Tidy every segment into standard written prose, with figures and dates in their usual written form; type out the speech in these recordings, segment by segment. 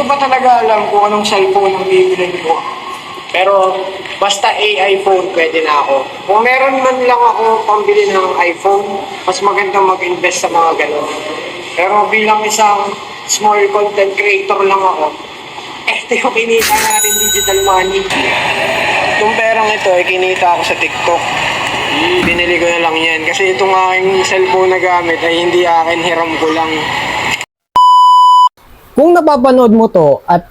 ba talaga alam kung anong cellphone ang bibilin ko? Pero basta AI phone, pwede na ako. Kung meron man lang ako pambili ng iPhone, mas maganda mag-invest sa mga ganun. Pero bilang isang small content creator lang ako, ito yung kinita natin digital money. Itong perang ito ay kinita ako sa TikTok. Binili ko na lang yan kasi itong aking cellphone na gamit ay hindi akin, hiram ko lang. Kung napapanood mo to at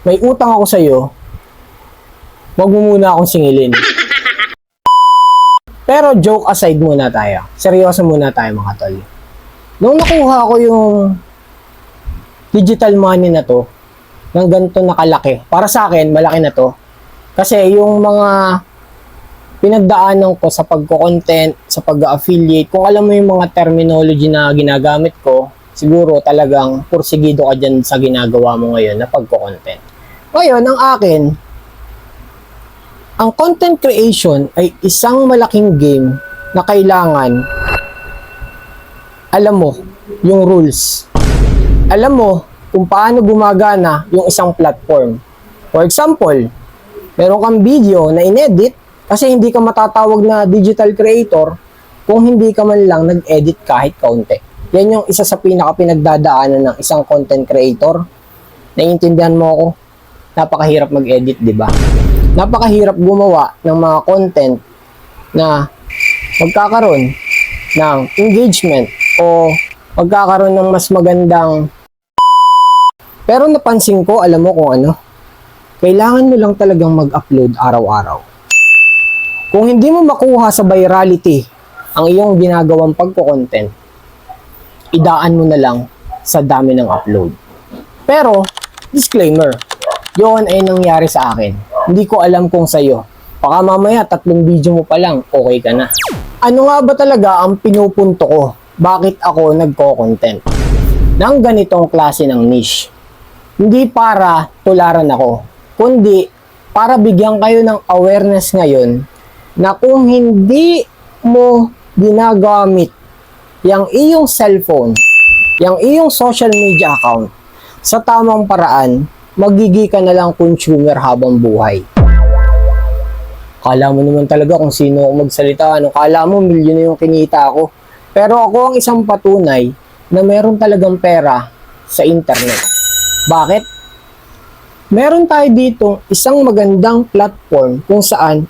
may utang ako sa'yo, wag mo muna akong singilin. Pero joke aside muna tayo. Seryoso muna tayo mga tol. Nung nakuha ko yung digital money na to, ng ganito nakalaki, para sa akin, malaki na to. Kasi yung mga pinagdaanan ko sa pagko-content, sa pag-affiliate, kung alam mo yung mga terminology na ginagamit ko, siguro talagang pursigido ka dyan sa ginagawa mo ngayon na pagko-content. Ngayon, ang akin, ang content creation ay isang malaking game na kailangan alam mo yung rules. Alam mo kung paano gumagana yung isang platform. For example, meron kang video na inedit kasi hindi ka matatawag na digital creator kung hindi ka man lang nag-edit kahit kaunti. Yan yung isa sa pinaka-pinagdadaanan ng isang content creator. Naiintindihan mo ako? Napakahirap mag-edit, di ba? Napakahirap gumawa ng mga content na magkakaroon ng engagement o magkakaroon ng mas magandang. Pero napansin ko, alam mo kung ano? Kailangan mo lang talagang mag-upload araw-araw. Kung hindi mo makuha sa virality ang iyong ginagawang pagko-content, idaan mo na lang sa dami ng upload. Pero, disclaimer, yun ay nangyari sa akin. Hindi ko alam kung sa'yo. Baka mamaya 3 video mo pa lang, okay ka na. Ano nga ba talaga ang pinupunto ko? Bakit ako nagko-content? Nang ganitong klase ng niche. Hindi para tularan ako, kundi para bigyan kayo ng awareness ngayon na kung hindi mo ginagamit yung iyong cellphone, yung iyong social media account sa tamang paraan, magiging ka na lang consumer habang buhay. Kala mo naman talaga kung sino ako magsalita, ano? Kala mo milyon na yung kinita ko. Pero ako ang isang patunay na meron talagang pera sa internet. Bakit? Meron tayo dito isang magandang platform kung saan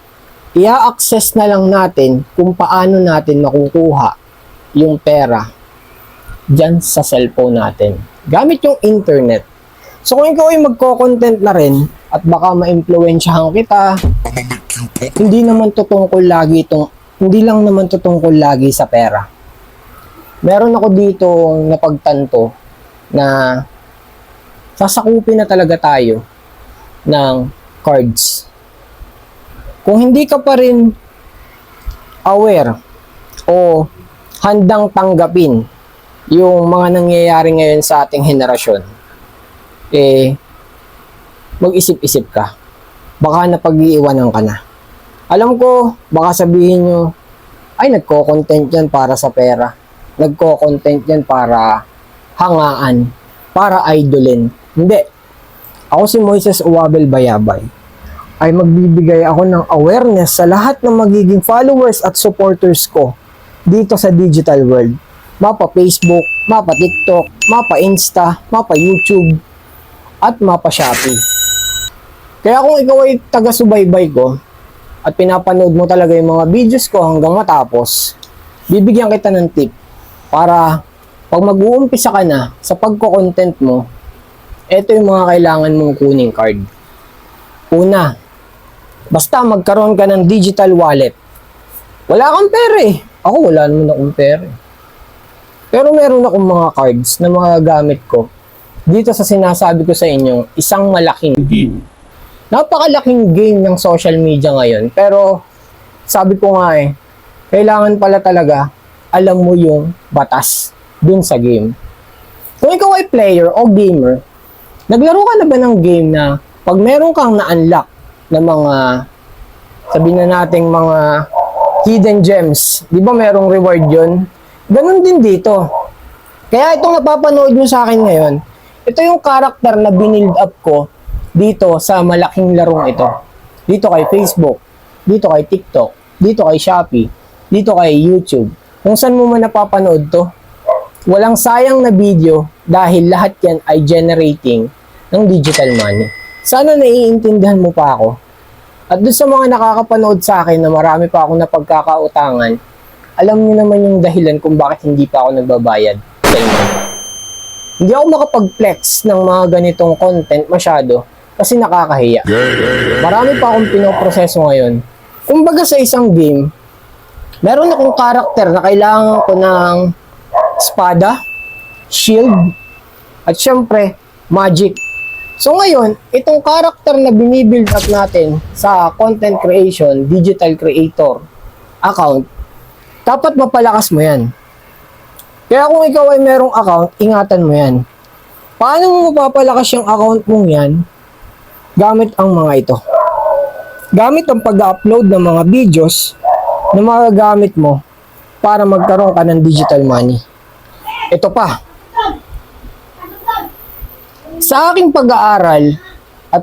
i-access na lang natin kung paano natin makukuha yung pera dyan sa cellphone natin. Gamit yung internet. So kung ikaw ay magko-content na rin at baka ma-impluwensyahan kita, hindi lang naman tutungkol lagi sa pera. Meron ako dito napagtanto na sasakupin na talaga tayo ng cards. Kung hindi ka pa rin aware o handang tanggapin yung mga nangyayari ngayon sa ating henerasyon, mag-isip-isip ka. Baka napag-iiwanan ka na. Alam ko, baka sabihin nyo, ay nagko-content yan para sa pera. Nagko-content yan para hangaan, para idolin. Hindi. Ako si Moises Uwabel Bayabay ay magbibigay ako ng awareness sa lahat ng magiging followers at supporters ko dito sa digital world. Mapa Facebook, mapa TikTok, mapa Insta, mapa YouTube, at mapa Shopee. Kaya kung ikaw ay taga-subaybay ko at pinapanood mo talaga yung mga videos ko hanggang matapos, bibigyan kita ng tip para pag mag-uumpisa ka na sa pagko-content mo, ito yung mga kailangan mong kuning card. Una, basta magkaroon ka ng digital wallet. Wala kang pera eh. Ako wala naman akong pera eh. Pero meron akong mga cards na mga gamit ko dito sa sinasabi ko sa inyo, isang malaking game. Napakalaking game ng social media ngayon. Pero sabi ko nga eh, kailangan pala talaga alam mo yung batas dun sa game. Kung ikaw ay player o gamer, naglaro ka na ba ng game na pag meron kang na-unlock na mga, sabihin na nating mga hidden gems, di ba merong reward yun? Ganun din dito. Kaya itong napapanood nyo sa akin ngayon, Ito yung character na binild up ko dito sa malaking larong ito. Dito kay Facebook, dito kay TikTok, dito kay Shopee, dito kay YouTube. Kung saan mo man napapanood to, walang sayang na video dahil lahat yan ay generating ng digital money. Sana naiintindihan mo pa ako. At doon sa mga nakakapanood sa akin na marami pa akong napagkakautangan, alam niyo naman yung dahilan kung bakit hindi pa ako nagbabayad sa inyo. Hindi ako makapag-flex ng mga ganitong content masyado kasi nakakahiya. Marami pa akong pinoproseso ngayon. Kumbaga sa isang game, meron akong karakter na kailangan ko ng espada, shield, at syempre, magic. So ngayon, itong karakter na binibuild up natin sa content creation, digital creator account, dapat mapalakas mo yan. Kaya kung ikaw ay merong account, ingatan mo yan. Paano mo mapapalakas yung account mong yan? Gamit ang mga ito. Gamit ang pag-upload ng mga videos na magagamit mo para magkaroon ka ng digital money. Ito pa. Sa aking pag-aaral at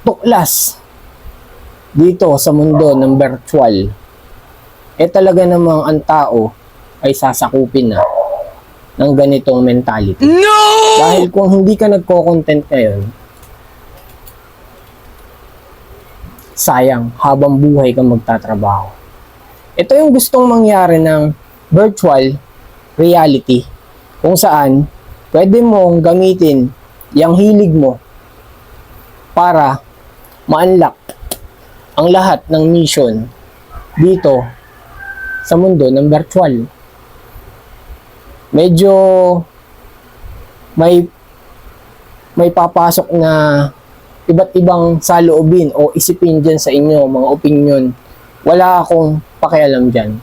pagtuklas dito sa mundo ng virtual, talaga namang ang tao ay sasakupin na ng ganitong mentality. No! Dahil kung hindi ka nagko-content ngayon, sayang, habang buhay kang magtatrabaho. Ito yung gustong mangyari ng virtual reality kung saan pwede mong gamitin yung hilig mo para ma-unlock ang lahat ng mission dito sa mundo ng virtual. Medyo may papasok na iba't ibang saloobin o isipin dyan sa inyo, mga opinion. Wala akong pakialam dyan.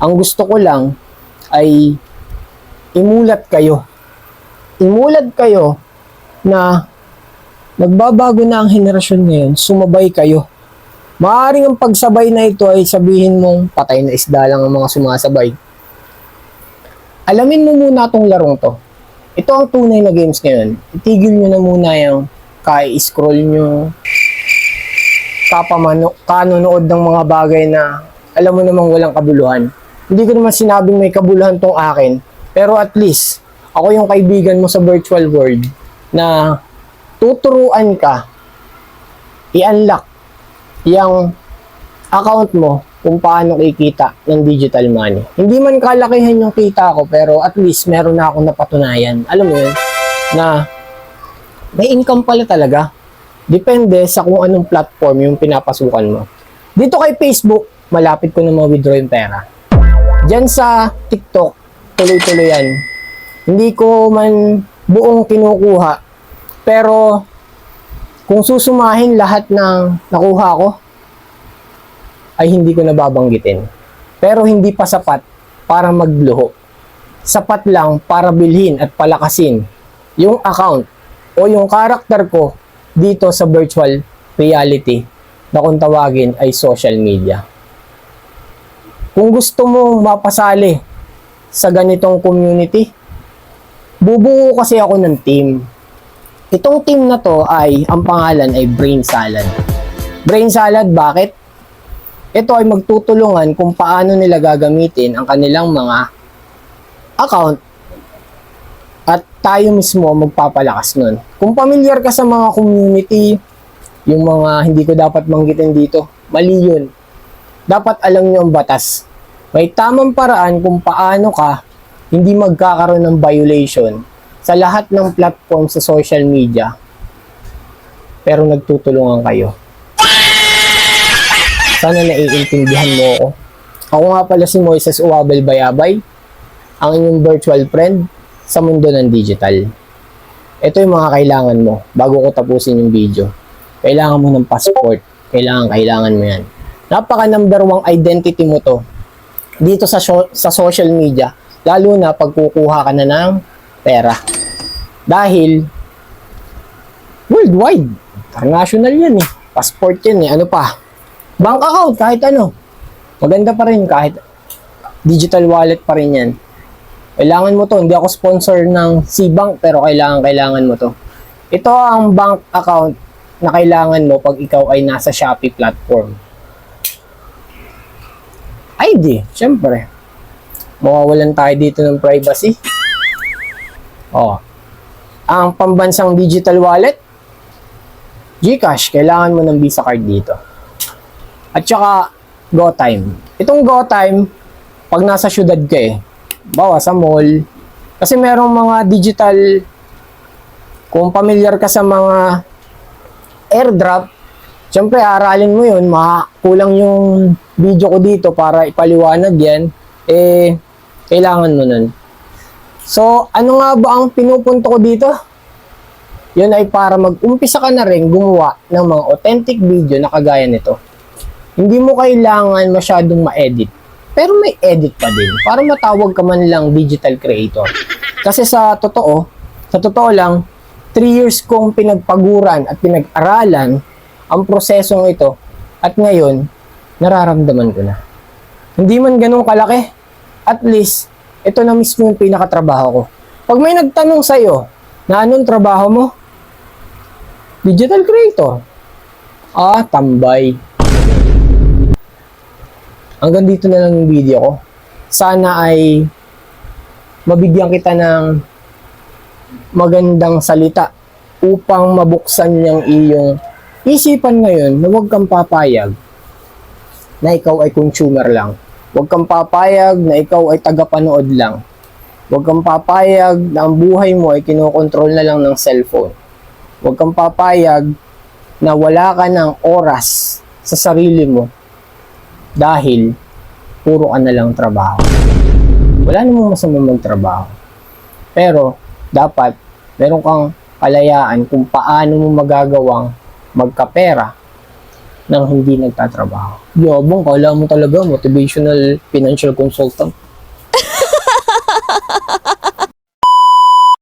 Ang gusto ko lang ay imulat kayo na nagbabago na ang henerasyon ngayon, sumabay kayo. Maaaring ang pagsabay na ito ay sabihin mong patay na isda lang ang mga sumasabay. Alamin mo muna itong larong to. Ito ang tunay na games ngayon. Itigil nyo na muna yung ka-scroll nyo, kanonood ng mga bagay na alam mo namang walang kabuluhan. Hindi ko naman sinabing may kabuluhan tong akin, pero at least ako yung kaibigan mo sa virtual world na tuturuan ka i-unlock yung account mo kung paano kikita ng digital money. Hindi man kalakihan yung kita ko, pero at least meron na akong napatunayan. Alam mo yun, na may income pala talaga. Depende sa kung anong platform yung pinapasukan mo. Dito kay Facebook, malapit ko na ma-withdraw yung pera. Diyan sa TikTok, tuloy-tuloy yan. Hindi ko man buong kinukuha, pero kung susumahin lahat ng nakuha ko, ay hindi ko nababanggitin. Pero hindi pa sapat para magluho. Sapat lang para bilhin at palakasin yung account o yung karakter ko dito sa virtual reality na kung tawagin ay social media. Kung gusto mo mapasali sa ganitong community, bubuo kasi ako ng team. Itong team na to ay, ang pangalan ay Brain Salad. Brain Salad, bakit? Ito ay magtutulungan kung paano nila gagamitin ang kanilang mga account at tayo mismo magpapalakas nun. Kung familiar ka sa mga community, yung mga hindi ko dapat manggitin dito, mali yun. Dapat alam nyo ang batas. May tamang paraan kung paano ka hindi magkakaroon ng violation sa lahat ng platform sa social media, pero nagtutulungan kayo. Sana naiintindihan mo ako. Ako nga pala si Moises Uwabel Bayabay, ang inyong virtual friend sa mundo ng digital. Ito yung mga kailangan mo bago ko tapusin yung video. Kailangan mo ng passport. Kailangan mo yan. Napaka number 1 identity mo to dito sa social media, lalo na pag kukuha ka na ng pera. Dahil worldwide, international yan eh. Passport yan eh. Ano pa? Bank account, kahit ano. Maganda pa rin kahit digital wallet pa rin yan. Kailangan mo to. Hindi ako sponsor ng C-Bank, pero kailangan mo to. Ito ang bank account na kailangan mo pag ikaw ay nasa Shopee platform. ID, syempre. Mawawalan tayo dito ng privacy. Ang pambansang digital wallet, GCash, kailangan mo ng Visa card dito. At saka, GoTime. Itong GoTime, pag nasa syudad ka bawa sa mall, kasi merong mga digital, kung familiar ka sa mga airdrop, syempre aralin mo yun, kulang yung video ko dito para ipaliwanag yan, kailangan mo nun. So, ano nga ba ang pinupunto ko dito? Yun ay para mag-umpisa ka na rin gumawa ng mga authentic video na kagaya nito. Hindi mo kailangan masyadong ma-edit, pero may edit pa din para matawag ka man lang digital creator. Kasi sa totoo lang, 3 years kong pinagpaguran at pinag-aralan ang prosesong ito at ngayon, nararamdaman ko na. Hindi man ganun kalaki, at least, ito na mismo yung pinakatrabaho ko. Pag may nagtanong sa'yo na anong trabaho mo, digital creator. Tambay. Hanggang dito na lang yung video ko. Sana ay mabigyan kita ng magandang salita upang mabuksan niyang iyong isipan ngayon na huwag kang papayag na ikaw ay consumer lang. Huwag kang papayag na ikaw ay tagapanood lang. Huwag kang papayag na ang buhay mo ay kinokontrol na lang ng cellphone. Huwag kang papayag na wala ka ng oras sa sarili mo dahil puro ka na lang trabaho. Wala namang masamang magtrabaho. Pero, dapat meron kang kalayaan kung paano mo magagawang magkapera nang hindi nagtatrabaho. Yabang, kala mo talaga motivational financial consultant.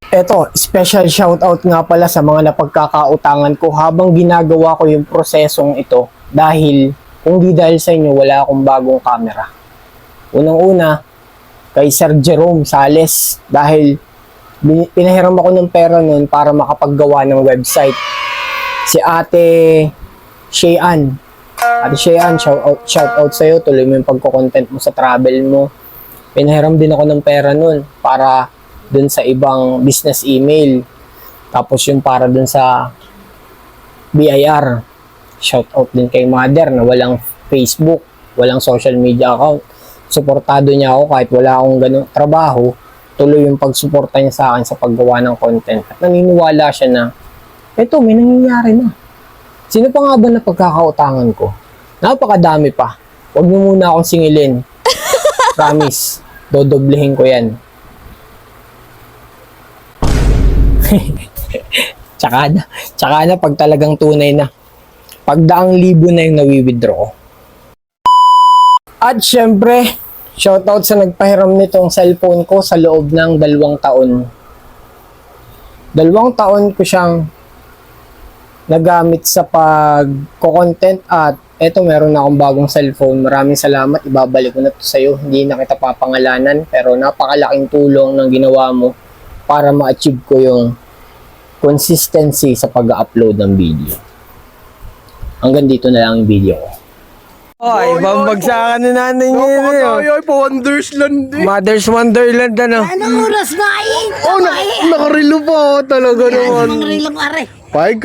Eto, special shoutout nga pala sa mga napagkakautangan ko habang ginagawa ko yung prosesong ito dahil kung di dahil sa inyo, wala akong bagong camera. Unang-una, kay Sir Jerome Sales dahil pinahiram ako ng pera nun para makapaggawa ng website. Si Ate Shean. Ate Shean, shout out sa'yo. Tuloy mo yung pagko-content mo sa travel mo. Pinahiram din ako ng pera nun para dun sa ibang business email. Tapos yung para dun sa BIR. Shout out din kay Mother na walang Facebook, walang social media account. Suportado niya ako kahit wala akong ganung trabaho. Tuloy yung pagsuporta niya sa akin sa paggawa ng content. At naniniwala siya na eto, may nangyayari na. Sino pa nga ba na pagkakautangan ko? Napakadami pa. Huwag niyo muna akong singilin. Promise, dodoblehin ko yan. Tsaka na pag talagang tunay na. Pag 100,000 na yung nawi-withdraw ko. At syempre, shoutout sa nagpahiram nitong cellphone ko sa loob ng 2 taon. 2 taon ko siyang nagamit sa pag-content at eto meron na akong bagong cellphone. Maraming salamat. Ibabalik ko na to sa'yo. Hindi na kita papangalanan pero napakalaking tulong ng ginawa mo para ma-achieve ko yung consistency sa pag-upload ng video. Hanggang dito na lang yung video ko. Ay, bambagsakan na nanay niya yun. Ay, pa Wondersland eh. Mother's Wonderland, ano? Anong oras na Nakarilo pa oh, talaga naman. Mga rilong are. Pahig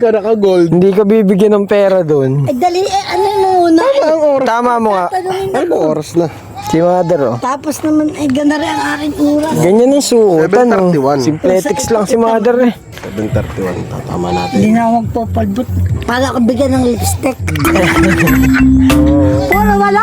ka naka-gold. Hindi ka bibigyan ng pera doon. Ay, dali, ano muna. Ang oras. Tama mo nga. Tanungin Ano ako. oras na? Si Mother, oh. Tapos naman, ay ganda rin ang aking oras. Ganyan yung suotan, oh. 7:31. Simpletics lang si Mother, eh. 7:31. Tama natin. Hindi na ako magpapalbot. Para ako bigyan ng lipstick. Puro wala.